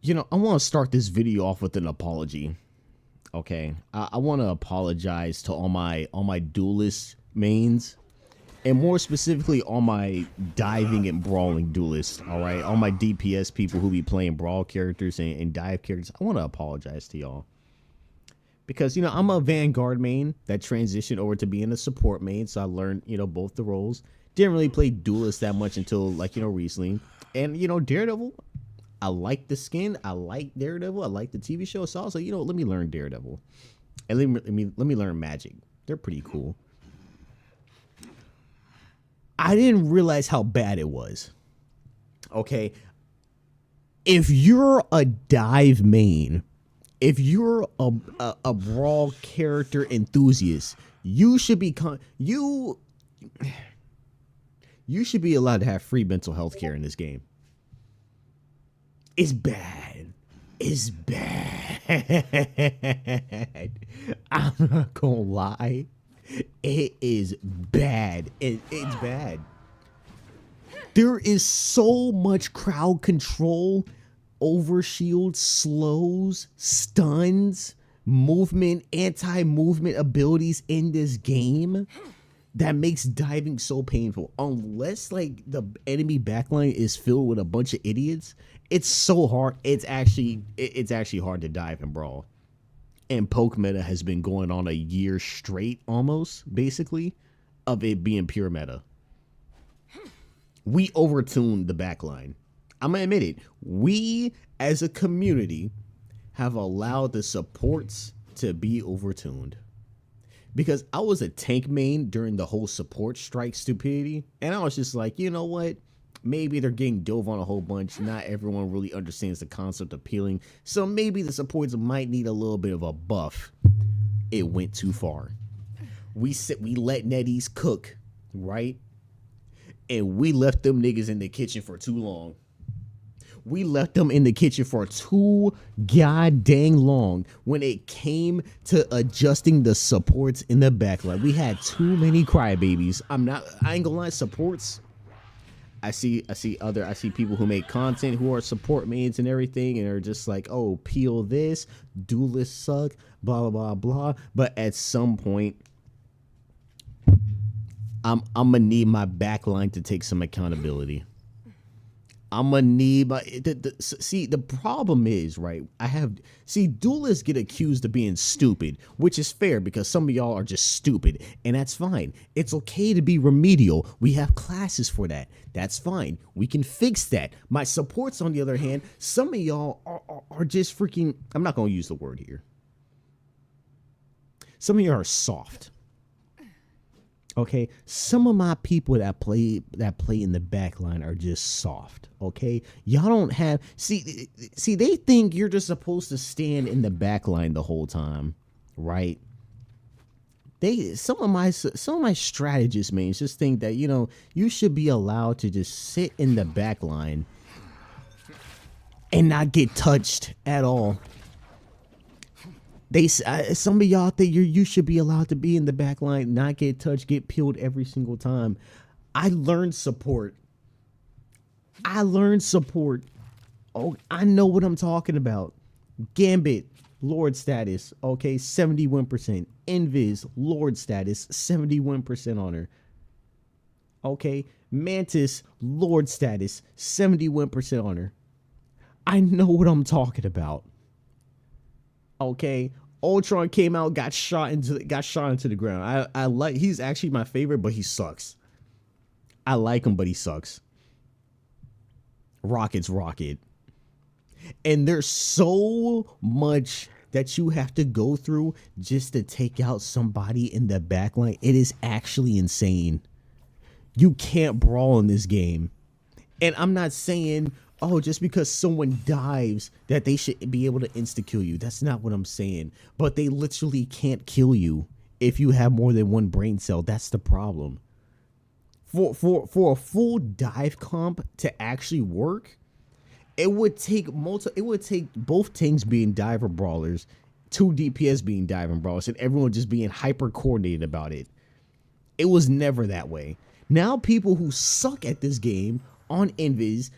I want to start this video off with an apology. Okay, I want to apologize to all my duelist mains, and more specifically all my diving and brawling duelists. All right, all my DPS people who be playing brawl characters and dive characters. I want to apologize to y'all because I'm a Vanguard main that transitioned over to being a support main, so I learned both the roles. Didn't really play duelist that much until recently, and Daredevil. I like the skin. I like Daredevil. I like the TV show. So I was like, let me learn Daredevil, and let me learn magic. They're pretty cool. I didn't realize how bad it was. Okay, if you're a dive main, if you're a brawl character enthusiast, you should be you should be allowed to have free mental health care in this game. It's bad. It's bad. I'm not gonna lie. It is bad. It's bad. There is so much crowd control, overshield, slows, stuns, movement, anti-movement abilities in this game that makes diving so painful. Unless the enemy backline is filled with a bunch of idiots, it's so hard. It's actually hard to dive and brawl. And poke meta has been going on a year straight, almost basically, of it being pure meta. We overtuned the backline. I'm gonna admit it. We as a community have allowed the supports to be overtuned. Because I was a tank main during the whole support strike stupidity. And I was just like, you know what? Maybe they're getting dove on a whole bunch. Not everyone really understands the concept of peeling. So maybe the supports might need a little bit of a buff. It went too far. We let netties cook, right? And we left them niggas in the kitchen for too long. We left them in the kitchen for too goddamn long when it came to adjusting the supports in the backline. We had too many crybabies. I ain't gonna lie, supports. I see people who make content who are support mains and everything and are just like, oh, peel this, duelists suck, blah, blah, blah, blah. But at some point, I'm gonna need my backline to take some accountability. I'm gonna need my see. The problem is, right? Duelists get accused of being stupid, which is fair because some of y'all are just stupid, and that's fine. It's okay to be remedial. We have classes for that. That's fine. We can fix that. My supports, on the other hand, some of y'all are just freaking. I'm not gonna use the word here. Some of y'all are soft. Okay, some of my people that play in the backline are just soft. Okay, y'all don't have see they think you're just supposed to stand in the backline the whole time, right? Some of my strategists mains just think that you should be allowed to just sit in the backline and not get touched at all. Some of y'all think you should be allowed to be in the back line, not get touched, get peeled every single time. I learned support. Oh, I know what I'm talking about. Gambit, Lord status, okay, 71%. Invis, Lord status, 71% on her. Okay, Mantis, Lord status, 71% on her. I know what I'm talking about. Okay, Ultron came out, got shot into the ground. I like. He's actually my favorite, but he sucks. I like him, but he sucks. Rocket's Rocket, and there's so much that you have to go through just to take out somebody in the backline. It is actually insane. You can't brawl in this game, and I'm not saying, oh, just because someone dives that they should be able to insta-kill you. That's not what I'm saying. But they literally can't kill you if you have more than one brain cell. That's the problem. For a full dive comp to actually work, it would take both tanks being diver brawlers, 2 DPS being diver brawlers, and everyone just being hyper coordinated about it. It was never that way. Now people who suck at this game on Invis,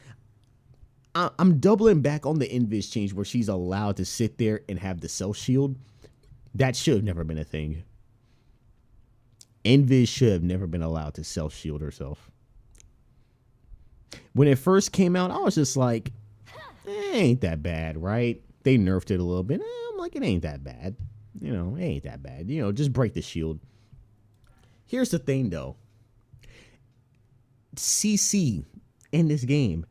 I'm doubling back on the Invis change where she's allowed to sit there and have the self shield. That should have never been a thing. Invis should have never been allowed to self shield herself. When it first came out, I was just like, ain't that bad, right? They nerfed it a little bit. I'm like, it ain't that bad. You know, it ain't that bad. You know, just break the shield. Here's the thing, though. CC in this game,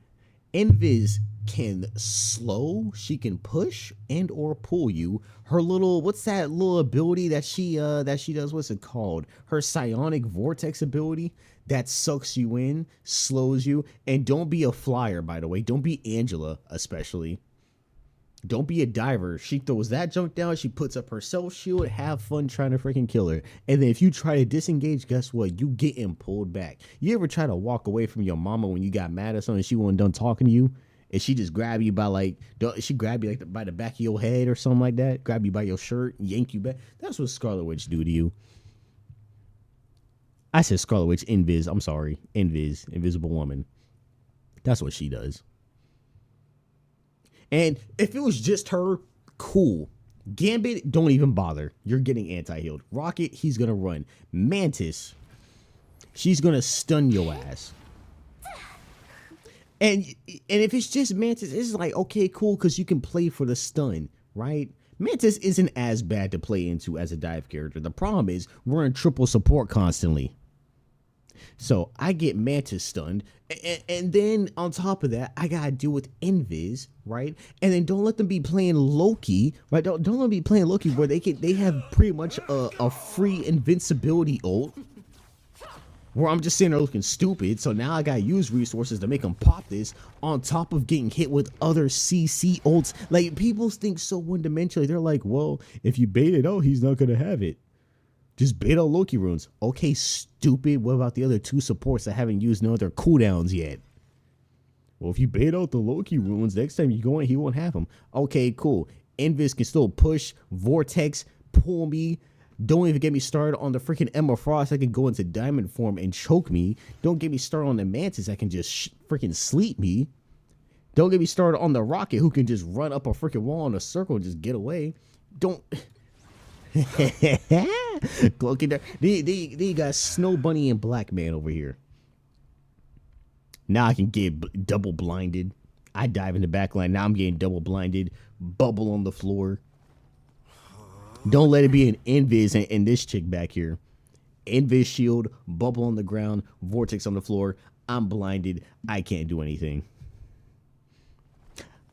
Invis can slow, she can push and or pull you. Her little, what's that little ability that she does? What's it called? Her psionic vortex ability that sucks you in, slows you. And don't be a flyer, by the way. Don't be Angela, especially. Don't be a diver. She throws that junk down. She puts up her self shield. Have fun trying to freaking kill her. And then if you try to disengage, guess what? You getting pulled back. You ever try to walk away from your mama when you got mad at something and she wasn't done talking to you? And she just grab you by like, she grab you like by the back of your head or something like that. Grab you by your shirt, yank you back. That's what Scarlet Witch do to you. I said Scarlet Witch, Invis. I'm sorry. Invis, Invisible Woman. That's what she does. And if it was just her, cool. Gambit, don't even bother. You're getting anti-healed. Rocket, he's going to run. Mantis, she's going to stun your ass. And if it's just Mantis, it's like, okay, cool, because you can play for the stun, right? Mantis isn't as bad to play into as a dive character. The problem is we're in triple support constantly. So I get Mantis stunned, and then on top of that, I gotta deal with Invis, right? And then don't let them be playing Loki, right? Don't let them be playing Loki where they have pretty much a free invincibility ult, where I'm just sitting there looking stupid. So now I gotta use resources to make them pop this on top of getting hit with other CC ults. Like, people think so one-dimensionally. They're like, well, if you bait it out, he's not gonna have it. Just bait out Loki runes. Okay, stupid. What about the other two supports that haven't used none of their cooldowns yet? Well, if you bait out the Loki runes, next time you go in, he won't have them. Okay, cool. Invis can still push, vortex, pull me. Don't even get me started on the freaking Emma Frost that can go into diamond form and choke me. Don't get me started on the Mantis that can just freaking sleep me. Don't get me started on the Rocket who can just run up a freaking wall in a circle and just get away. Don't... Cloaking there. They got Snow Bunny and Black Man over here. Now I can get double blinded. I dive in the backline. Now I'm getting double blinded. Bubble on the floor. Don't let it be an Invis and this chick back here. Invis shield, bubble on the ground, vortex on the floor. I'm blinded. I can't do anything.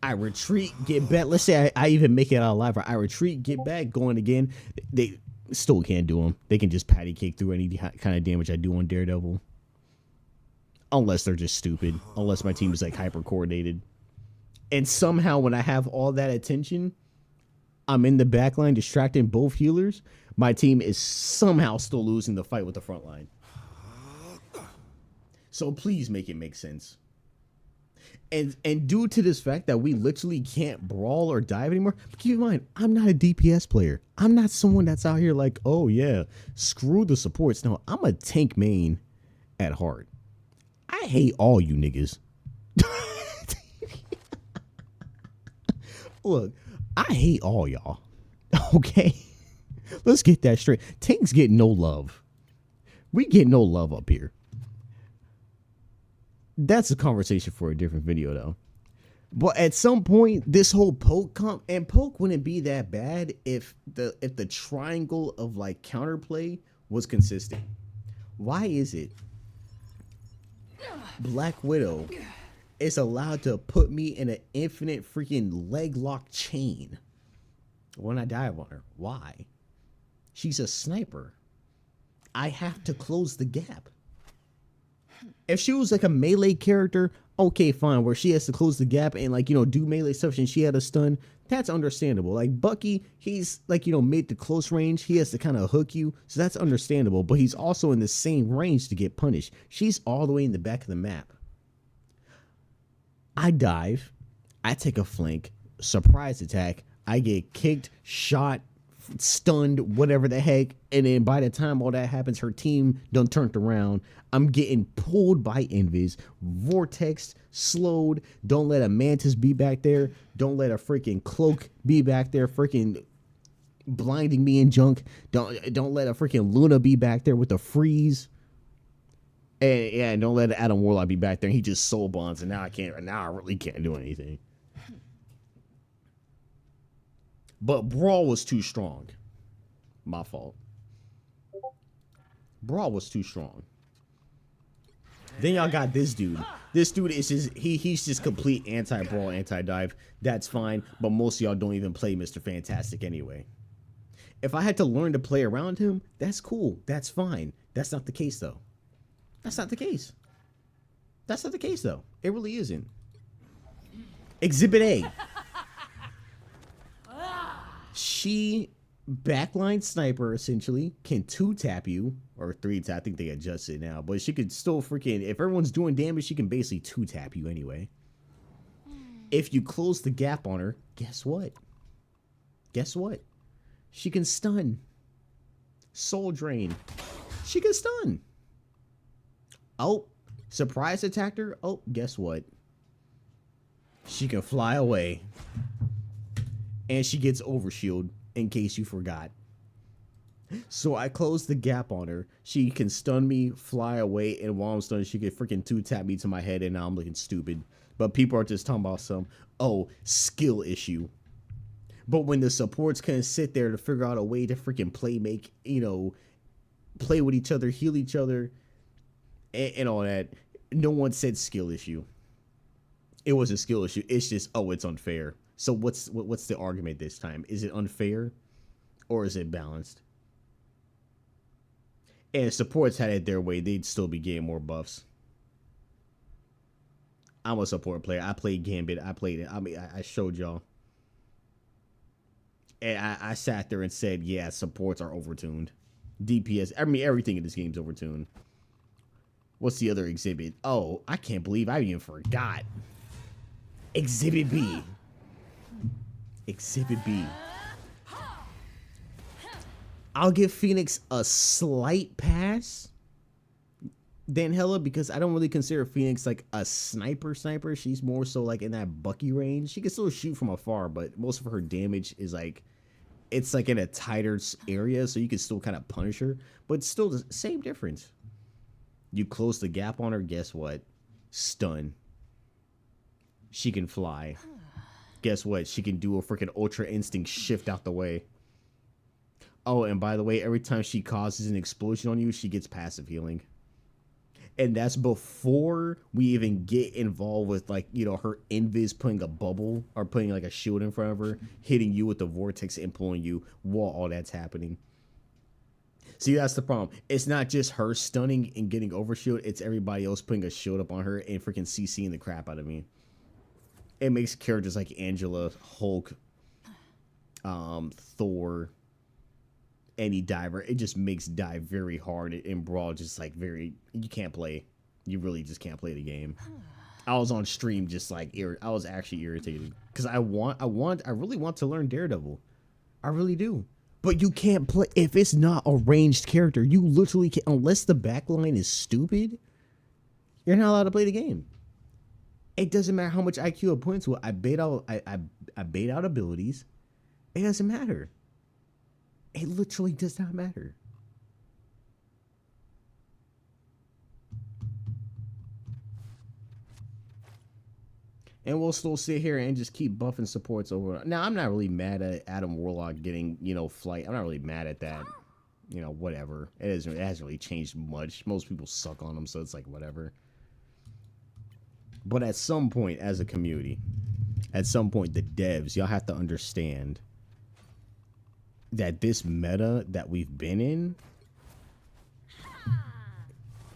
I retreat, get back. Let's say I even make it out alive. I retreat, get back, going again. They still can't do them. They can just patty cake through any kind of damage I do on Daredevil. Unless they're just stupid. Unless my team is like hyper coordinated. And somehow when I have all that attention, I'm in the backline distracting both healers. My team is somehow still losing the fight with the front line. So please make it make sense. And due to this fact that we literally can't brawl or dive anymore, keep in mind, I'm not a DPS player. I'm not someone that's out here like, oh yeah, screw the supports. No, I'm a tank main at heart. I hate all you niggas. Look, I hate all y'all. Okay? Let's get that straight. Tanks get no love. We get no love up here. That's a conversation for a different video, though. But at some point, this whole poke and poke wouldn't be that bad if the triangle of like counterplay was consistent. Why is it Black Widow is allowed to put me in an infinite freaking leg lock chain when I dive on her? Why? She's a sniper. I have to close the gap. If she was like a melee character, okay, fine, where she has to close the gap and like, you know, do melee stuff and she had a stun, that's understandable. Like Bucky, he's like, you know, made to close range. He has to kind of hook you. So that's understandable, but he's also in the same range to get punished. She's all the way in the back of the map. I dive, I take a flank, surprise attack, I get kicked, shot, stunned, whatever the heck. And then by the time all that happens, her team done turned around. I'm getting pulled by Invis, vortex, slowed. Don't let a mantis be back there. Don't let a freaking cloak be back there, freaking blinding me in junk. Don't let a freaking Luna be back there with a freeze. And yeah, don't let Adam Warlock be back there. He just soul bonds, and now I really can't do anything. But Brawl was too strong. My fault. Brawl was too strong. Then y'all got this dude. This dude is just he's just complete anti-brawl, anti-dive. That's fine, but most of y'all don't even play Mr. Fantastic anyway. If I had to learn to play around him, that's cool. That's fine. That's not the case though. That's not the case. That's not the case though. It really isn't. Exhibit A. She backline sniper essentially can 2-tap you or 3-tap. I think they adjusted now, but she could still freaking, if everyone's doing damage, she can basically 2-tap you anyway. If you close the gap on her, guess what? Guess what? She can stun. Soul drain. She can stun. Oh, surprise attacked her. Oh, guess what? She can fly away. And she gets overshield, in case you forgot. So I closed the gap on her. She can stun me, fly away, and while I'm stunned, she can freaking 2-tap me to my head, and now I'm looking stupid. But people are just talking about some, skill issue. But when the supports can sit there to figure out a way to freaking play with each other, heal each other, and all that, no one said skill issue. It was a skill issue. It's just, it's unfair. So what's the argument this time? Is it unfair or is it balanced? And if supports had it their way, they'd still be getting more buffs. I'm a support player. I played Gambit. I played it. I mean, I showed y'all. And I sat there and said, yeah, supports are overtuned. DPS, I mean, everything in this game's overtuned. What's the other exhibit? Oh, I can't believe I even forgot. Exhibit B. Exhibit B. I'll give Phoenix a slight pass than Hella because I don't really consider Phoenix like a sniper. She's more so like in that Bucky range. She can still shoot from afar, but most of her damage is like, it's like in a tighter area, so you can still kind of punish her, but still the same difference. You close the gap on her, guess what? Stun. She can fly. Guess what? She can do a freaking Ultra Instinct shift out the way. Oh, and by the way, every time she causes an explosion on you, she gets passive healing. And that's before we even get involved with, like, her invis putting a bubble or putting, like, a shield in front of her, hitting you with the vortex and pulling you while all that's happening. See, that's the problem. It's not just her stunning and getting overshield. It's everybody else putting a shield up on her and freaking CCing the crap out of me. It makes characters like Angela, Hulk, Thor, any diver. It just makes dive very hard and Brawl just like you can't play. You really just can't play the game. I was on stream just like I was actually irritated because I really want to learn Daredevil. I really do. But you can't play if it's not a ranged character. You literally can't, unless the backline is stupid. You're not allowed to play the game. It doesn't matter how much IQ I put into it. I bait out abilities. It doesn't matter. It literally does not matter. And we'll still sit here and just keep buffing supports over. Now, I'm not really mad at Adam Warlock getting, flight. I'm not really mad at that. Whatever. It hasn't really changed much. Most people suck on him, so it's like, whatever. But at some point, as a community, at some point, the devs, y'all have to understand that this meta that we've been in,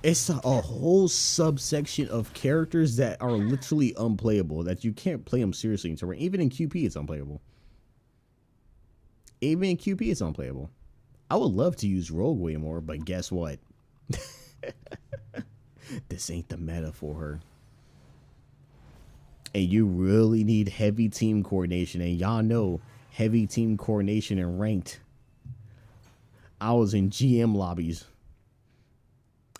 it's a whole subsection of characters that are literally unplayable, that you can't play them seriously in terrain. Even in QP, it's unplayable. Even in QP, it's unplayable. I would love to use Rogue way more, but guess what? This ain't the meta for her. And you really need heavy team coordination. And y'all know heavy team coordination and ranked I was in GM lobbies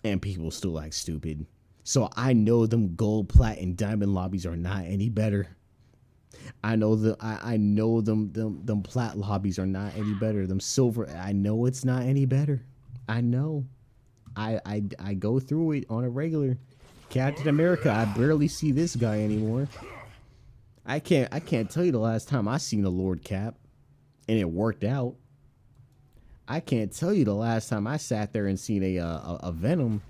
and people still act stupid. So I know them gold, plat, and diamond lobbies are not any better. I know them plat lobbies are not any better. Them silver, I know it's not any better. I know. I go through it on a regular. Captain America, I barely see this guy anymore. I can't tell you the last time I seen a Lord Cap and it worked out. I can't tell you the last time I sat there and seen a Venom.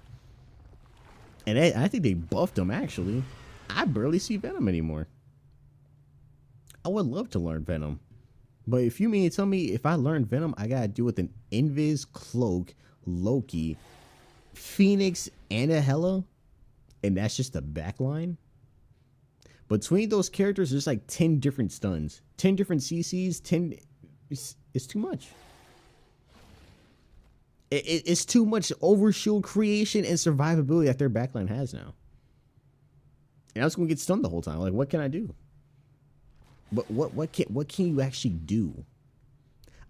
And I think they buffed him, actually. I barely see Venom anymore. I would love to learn Venom. But if you mean to tell me if I learn Venom, I gotta do with an Invis, Cloak, Loki, Phoenix, and a Hela, and that's just the backline? Between those characters, there's like 10 different stuns. 10 different CCs, 10... It's too much. It's too much overshield creation and survivability that their backline has now. And I was going to get stunned the whole time. Like, what can I do? But what can you actually do?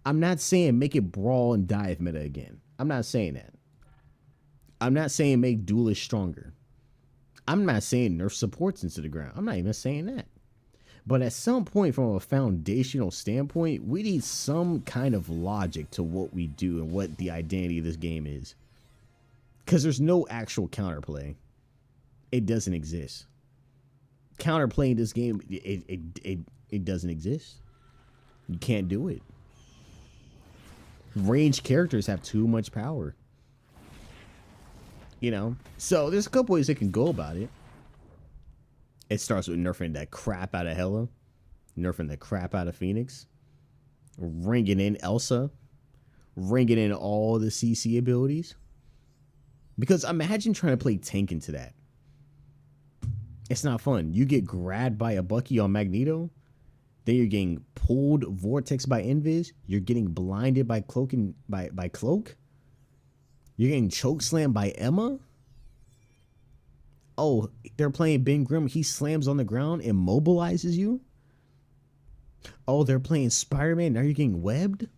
I'm not saying make it brawl and dive meta again. I'm not saying that. I'm not saying make duelists stronger. I'm not saying nerf supports into the ground. I'm not even saying that. But at some point, from a foundational standpoint, we need some kind of logic to what we do and what the identity of this game is. Because there's no actual counterplay. It doesn't exist. Counterplay in this game, it doesn't exist. You can't do it. Ranged characters have too much power. You know? So there's a couple ways they can go about it. It starts with nerfing that crap out of Hela, nerfing the crap out of Phoenix, ringing in Elsa, ringing in all the CC abilities. Because imagine trying to play tank into that. It's not fun. You get grabbed by a Bucky on Magneto, then you're getting pulled vortex by Invis, you're getting blinded by Cloak by Cloak, you're getting chokeslammed by Emma. Oh, they're playing Ben Grimm. He slams on the ground and immobilizes you. Oh, they're playing Spider-Man. Now you're getting webbed.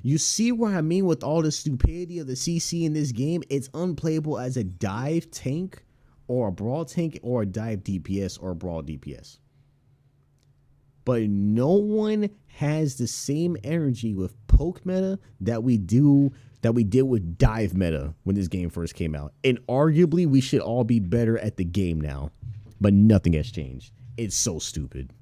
You see what I mean with all the stupidity of the CC in this game? It's unplayable as a dive tank or a brawl tank or a dive DPS or a brawl DPS. But no one has the same energy with poke meta that we did with dive meta when this game first came out. And arguably we should all be better at the game now. But nothing has changed. It's so stupid.